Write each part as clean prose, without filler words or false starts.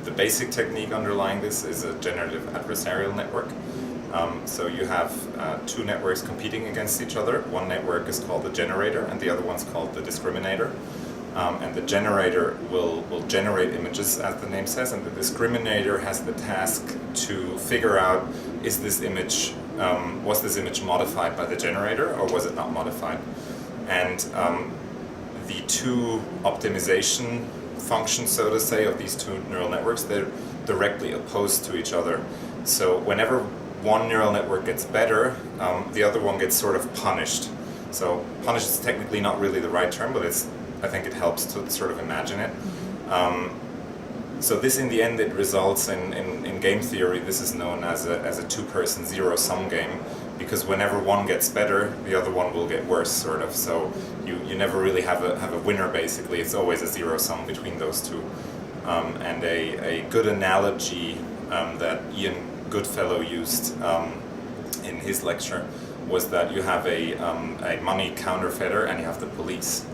The basic technique underlying this is a generative adversarial network. So you have two networks competing against each other. One network is called the generator and the other one's called the discriminator. And the generator will generate images, as the name says, and the discriminator has the task to figure out, is this image, was this image modified by the generator or was it not modified? And the two optimization functions, so to say, of these two neural networks, they're directly opposed to each other. So whenever one neural network gets better, the other one gets sort of punished. So punished is technically not really the right term, but I think it helps to sort of imagine it. So this, in the end, it results in game theory. This is known as a two-person zero-sum game, because whenever one gets better, the other one will get worse, sort of. So you never really have a winner. Basically, it's always a zero-sum between those two. And a good analogy that Ian Goodfellow used in his lecture was that you have a money counterfeiter and you have the police.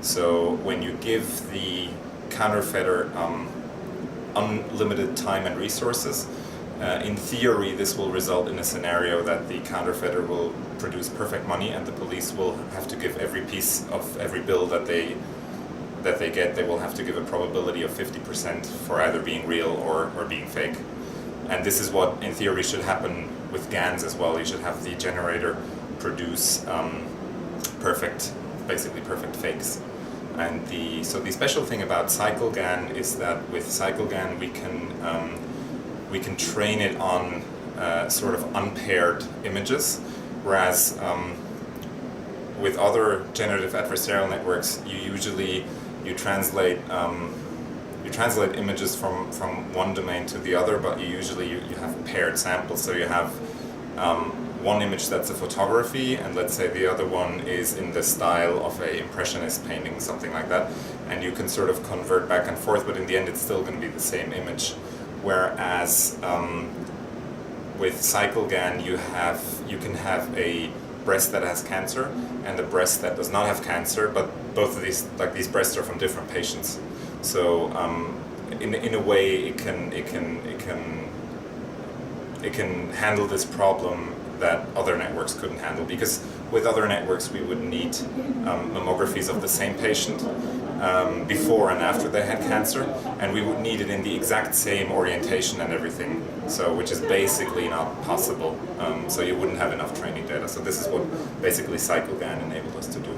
So when you give the counterfeiter unlimited time and resources, in theory this will result in a scenario that the counterfeiter will produce perfect money and the police will have to give every piece of every bill that they get, they will have to give a probability of 50% for either being real or being fake. And this is what in theory should happen with GANs as well. You should have the generator produce basically perfect fakes. And so the special thing about CycleGAN is that with CycleGAN we can train it on sort of unpaired images, whereas with other generative adversarial networks you translate images from one domain to the other, but you have paired samples. So you have one image that's a photography, and let's say the other one is in the style of an impressionist painting, something like that, and you can sort of convert back and forth, but in the end it's still going to be the same image. Whereas with CycleGAN you can have a breast that has cancer and a breast that does not have cancer, but both of these breasts are from different patients. So in a way it can handle this problem that other networks couldn't handle, because with other networks we would need mammographies of the same patient before and after they had cancer, and we would need it in the exact same orientation and everything, so which is basically not possible. So you wouldn't have enough training data. So this is what basically CycleGAN enabled us to do.